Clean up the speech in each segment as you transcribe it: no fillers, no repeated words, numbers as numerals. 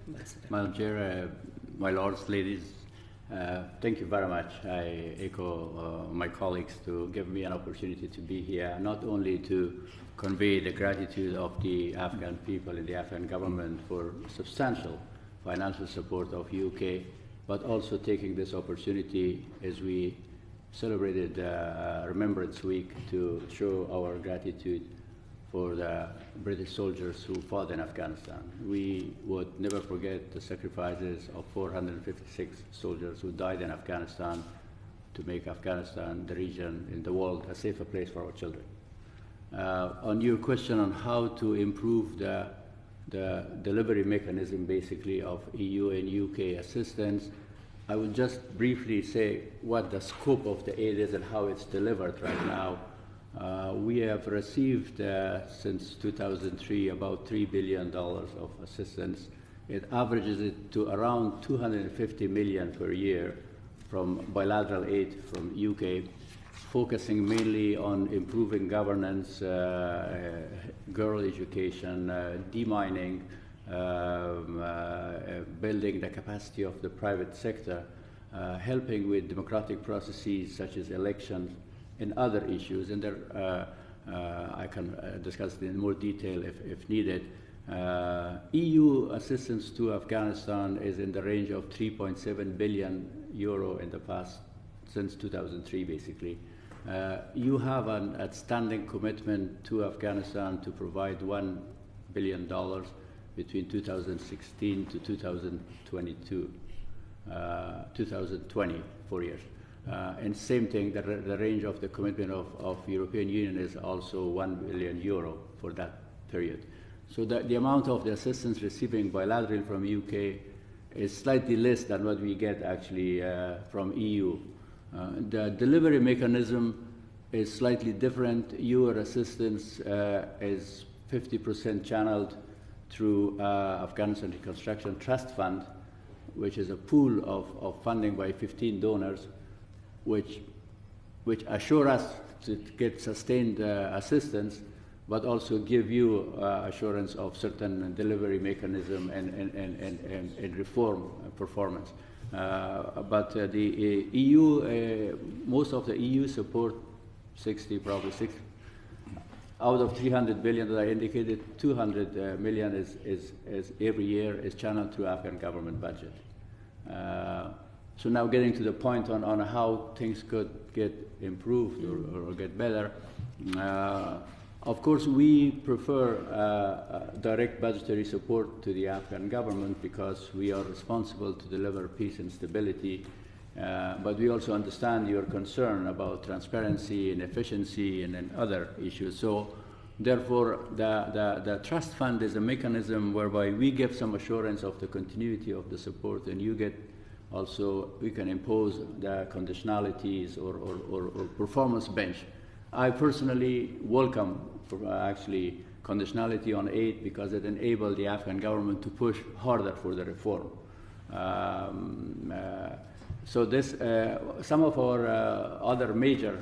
Ambassador. Madam Chair, my lords, ladies, thank you very much. I echo my colleagues to give me an opportunity to be here, not only to convey the gratitude of the Afghan people and the Afghan government for substantial financial support of UK, but also taking this opportunity as we celebrated Remembrance Week to show our gratitude for the British soldiers who fought in Afghanistan. We would never forget the sacrifices of 456 soldiers who died in Afghanistan to make Afghanistan, the region in the world, a safer place for our children. On your question on how to improve the delivery mechanism, basically, of EU and UK assistance, I would just briefly say what the scope of the aid is and how it's delivered right now. We have received, since 2003, about $3 billion of assistance. It averages it to around $250 million per year from bilateral aid from UK, focusing mainly on improving governance, girl education, demining, building the capacity of the private sector, helping with democratic processes such as elections and other issues. And there, I can discuss it in more detail if needed. EU assistance to Afghanistan is in the range of 3.7 billion euro in the past, since 2003, basically. You have an outstanding commitment to Afghanistan to provide $1 billion between 2016 to 2022, 2020, 4 years. And same thing, the range of the commitment of European Union is also 1 billion euro for that period. So the amount of the assistance receiving bilaterally from UK is slightly less than what we get actually from EU. The delivery mechanism is slightly different. Your assistance is 50% channeled through Afghanistan Reconstruction Trust Fund, which is a pool of funding by 15 donors, which assure us to get sustained assistance, but also give you assurance of certain delivery mechanism and reform performance. But the EU, most of the EU support, probably 60, out of 300 billion that I indicated, 200 million is every year is channeled through Afghan government budget. So now getting to the point on how things could get improved or get better. Of course, we prefer direct budgetary support to the Afghan government because we are responsible to deliver peace and stability. But we also understand your concern about transparency and efficiency and other issues. So therefore, the trust fund is a mechanism whereby we give some assurance of the continuity of the support, and you get also, we can impose the conditionalities or performance bench. I personally welcome actually conditionality on aid because it enables the Afghan government to push harder for the reform. So this, some of our other major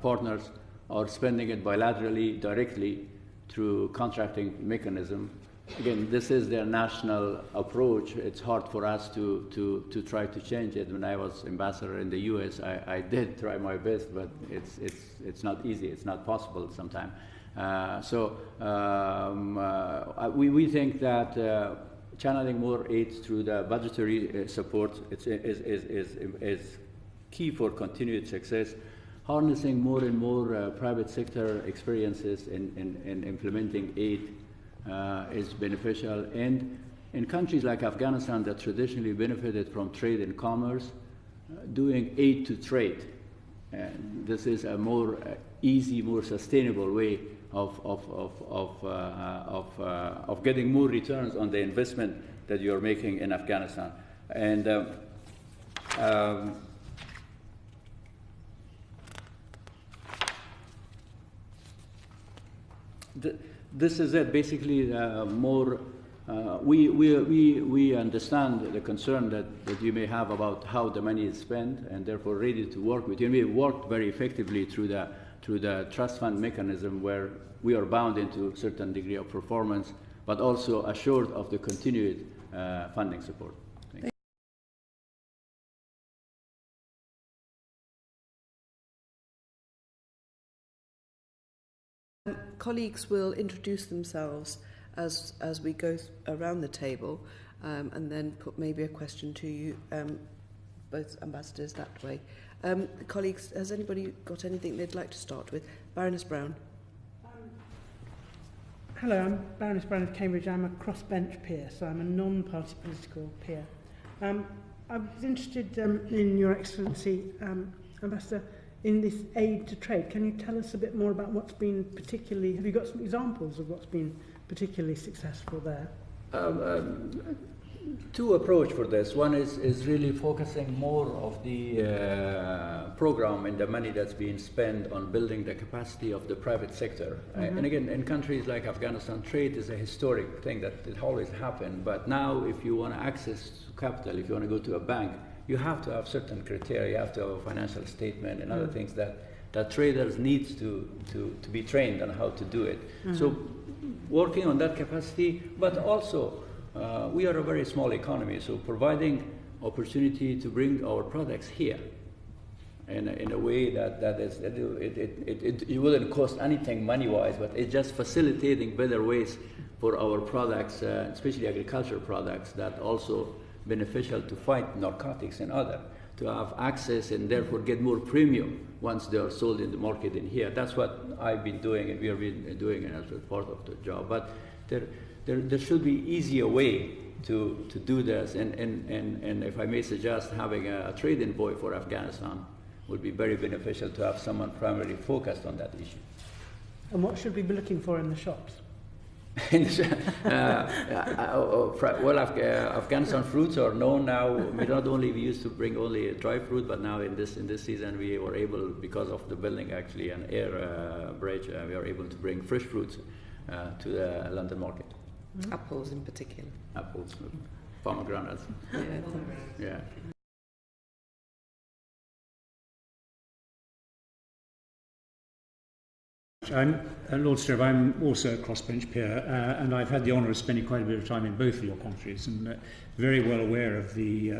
partners are spending it bilaterally, directly through contracting mechanism. Again, this is their national approach. It's hard for us to try to change it. When I was ambassador in the US, I did try my best, but it's not easy. It's not possible sometimes. We think that channeling more aid through the budgetary support is key for continued success. Harnessing more and more private sector experiences in implementing aid is beneficial. And in countries like Afghanistan that traditionally benefited from trade and commerce, doing aid to trade. This is a more easy, more sustainable way of getting more returns on the investment that you're making in Afghanistan. And this is it. Basically, more. We understand the concern that you may have about how the money is spent, and therefore ready to work with you. And we worked very effectively through the trust fund mechanism, where we are bound into a certain degree of performance but also assured of the continued funding support. Thank you. Colleagues will introduce themselves as we go around the table, and then put maybe a question to you, both ambassadors, that way. Colleagues, has anybody got anything they'd like to start with? Baroness Brown. Hello, I'm Baroness Brown of Cambridge. I'm a crossbench peer, so I'm a non-party political peer. I was interested in Your Excellency, Ambassador, in this aid to trade. Can you tell us a bit more about what's been particularly, have you got some examples of what's been particularly successful there? Two approach for this. One is really focusing more of the program and the money that's being spent on building the capacity of the private sector. And again, in countries like Afghanistan, trade is a historic thing that it always happened. But now, if you want access to capital, if you want to go to a bank, you have to have certain criteria. You have to have a financial statement and other things that traders needs to be trained on how to do it. So working on that capacity, but also we are a very small economy, so providing opportunity to bring our products here in a way that it wouldn't cost anything money-wise, but it's just facilitating better ways for our products, especially agricultural products, that also beneficial to fight narcotics and other, to have access and therefore get more premium once they are sold in the market in here. That's what I've been doing, and we have been doing it as part of the job. But there should be easier way to do this, and if I may suggest, having a trade envoy for Afghanistan would be very beneficial, to have someone primarily focused on that issue. And what should we be looking for in the shops? Afghanistan fruits are known now. We used to bring only dry fruit, but now in this season we were able, because of the building actually an air bridge, we are able to bring fresh fruits to the London market. Apples in particular. Apples, pomegranates. Yeah. Lord Stirrup, I'm also a crossbench peer, and I've had the honour of spending quite a bit of time in both of your countries, and very well aware of the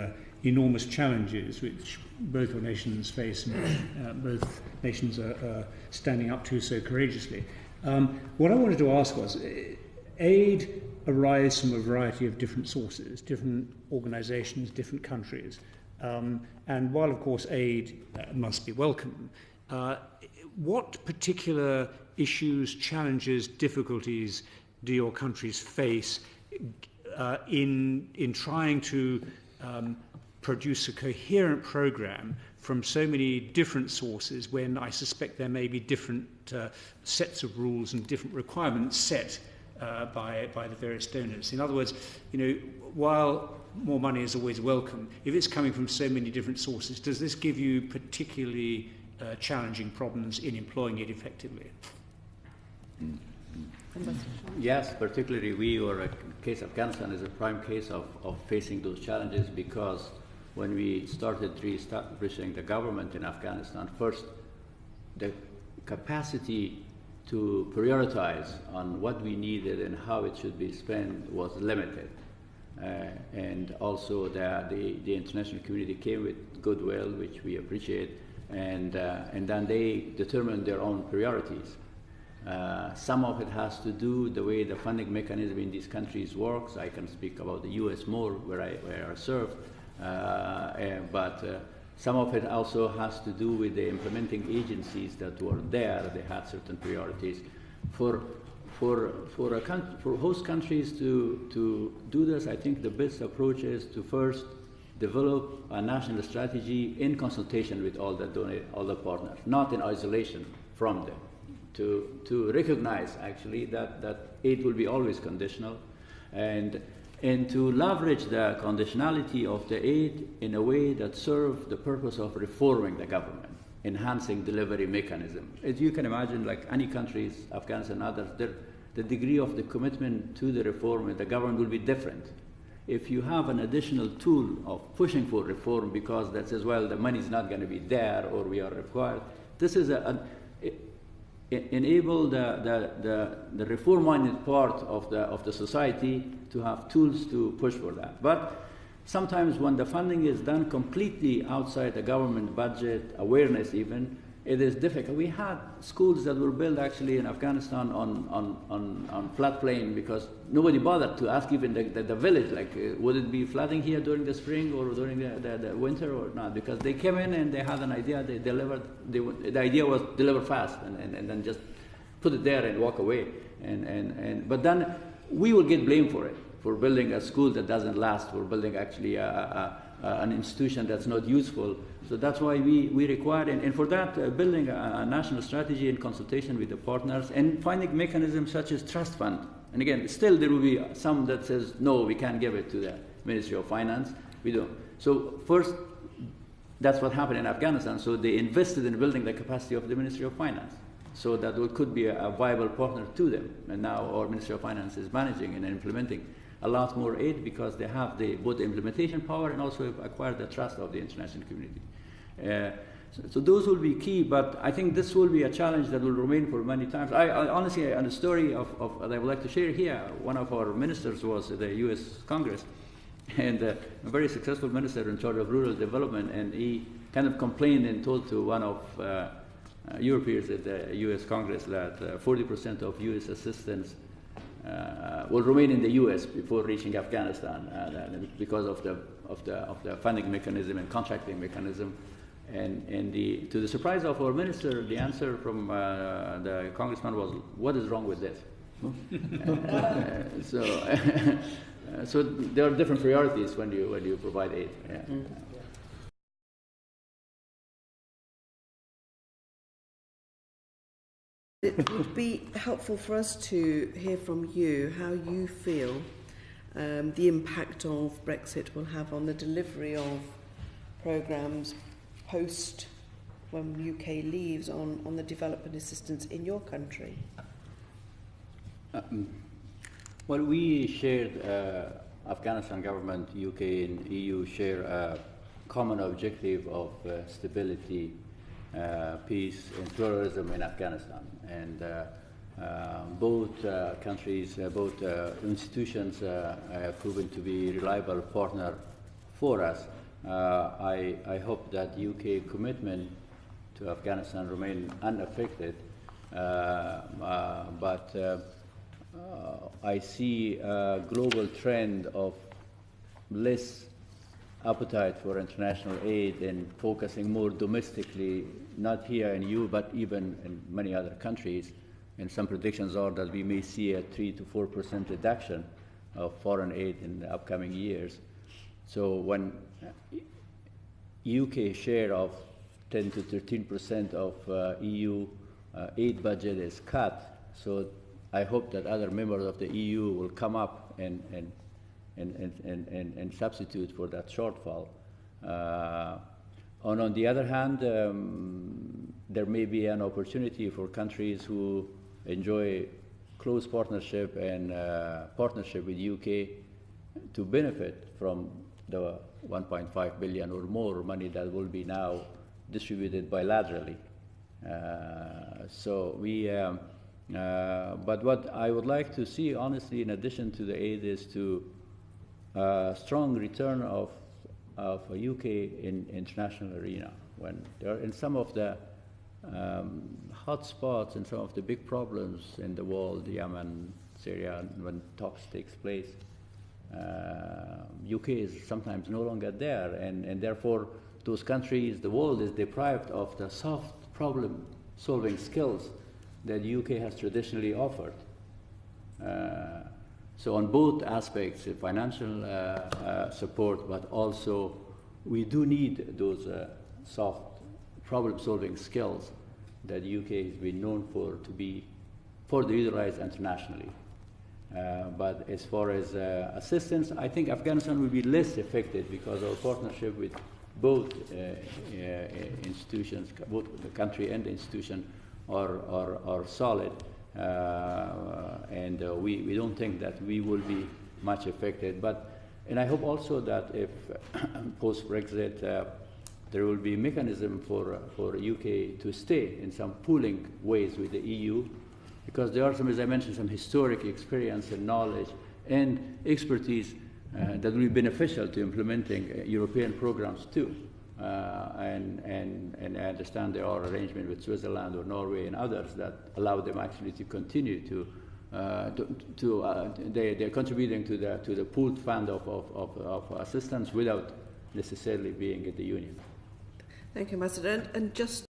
enormous challenges which both your nations face, and both nations are standing up to so courageously. What I wanted to ask was, aid arrives from a variety of different sources, different organisations, different countries, and while of course aid must be welcome, what particular issues, challenges, difficulties do your countries face in trying to produce a coherent programme from so many different sources, when I suspect there may be different sets of rules and different requirements set by the various donors? In other words, while more money is always welcome, if it's coming from so many different sources, does this give you particularly challenging problems in employing it effectively? Yes, particularly case Afghanistan is a prime case of facing those challenges, because when we started re-establishing the government in Afghanistan, first, the capacity to prioritize on what we needed and how it should be spent was limited. And also the international community came with goodwill, which we appreciate, and then they determined their own priorities. Some of it has to do the way the funding mechanism in these countries works. I can speak about the U.S. more, where I served, but some of it also has to do with the implementing agencies that were there. They had certain priorities. For host countries to do this, I think the best approach is to first develop a national strategy in consultation with all the partners, not in isolation from them, to recognize actually that aid will be always conditional, and to leverage the conditionality of the aid in a way that serves the purpose of reforming the government, enhancing delivery mechanism. As you can imagine, like any countries, Afghanistan and others, the degree of the commitment to the reform in the government will be different. If you have an additional tool of pushing for reform because that says, well, the money is not going to be there or we are required, this is enable the reform-minded part of the society to have tools to push for that. But sometimes when the funding is done completely outside the government budget, awareness even, it is difficult. We had schools that were built actually in Afghanistan on floodplain because nobody bothered to ask even the village, like, would it be flooding here during the spring or during the winter or not? Because they came in and they had an idea, they delivered, the idea was deliver fast and then just put it there and walk away. But then we will get blamed for it, for building a school that doesn't last, for building actually an institution that's not useful. So that's why we require, and for that, building a national strategy in consultation with the partners and finding mechanisms such as trust fund. And again, still there will be some that says, no, we can't give it to the Ministry of Finance. We don't. So first, that's what happened in Afghanistan. So they invested in building the capacity of the Ministry of Finance, so that we could be a viable partner to them. And now our Ministry of Finance is managing and implementing a lot more aid because they have both the implementation power and also have acquired the trust of the international community. So those will be key, but I think this will be a challenge that will remain for many times. I honestly, on the story that I would like to share here, one of our ministers was the U.S. Congress, and a very successful minister in charge of rural development, and he kind of complained and told to one of your peers at the U.S. Congress that 40% of U.S. assistance will remain in the U.S. before reaching Afghanistan because of the funding mechanism and contracting mechanism. And to the surprise of our minister, the answer from the congressman was, "What is wrong with this?" So there are different priorities when you provide aid. Yeah. It would be helpful for us to hear from you how you feel the impact of Brexit will have on the delivery of programmes post when UK leaves on the development assistance in your country. Well, we shared, Afghanistan government, UK and EU share a common objective of stability, peace and pluralism in Afghanistan. And both countries, both institutions have proven to be reliable partner for us. I hope that UK commitment to Afghanistan remain unaffected, but I see a global trend of less appetite for international aid and focusing more domestically, not here in EU, but even in many other countries. And some predictions are that we may see a 3 to 4% reduction of foreign aid in the upcoming years. So when UK share of 10 to 13% of EU aid budget is cut, so I hope that other members of the EU will come up and substitute for that shortfall. On the other hand, there may be an opportunity for countries who enjoy close partnership and partnership with UK to benefit from the 1.5 billion or more money that will be now distributed bilaterally. But what I would like to see, honestly, in addition to the aid, is to strong return of UK in international arena. When there are in some of the hot spots and some of the big problems in the world, Yemen, Syria, when talks takes place, UK is sometimes no longer there, and therefore those countries, the world is deprived of the soft problem-solving skills that UK has traditionally offered. So on both aspects, financial support, but also we do need those soft problem-solving skills that UK has been known for to be further utilized internationally. But as far as assistance, I think Afghanistan will be less affected because our partnership with both institutions, both the country and the institution, are solid. And we don't think that we will be much affected. And I hope also that if post-Brexit there will be a mechanism for UK to stay in some pooling ways with the EU, because there are some, as I mentioned, some historic experience and knowledge and expertise that will be beneficial to implementing European programs too. And I understand there are arrangements with Switzerland or Norway and others that allow them actually to continue they're contributing to the pooled fund of assistance without necessarily being in the Union. Thank you, Ambassador. And just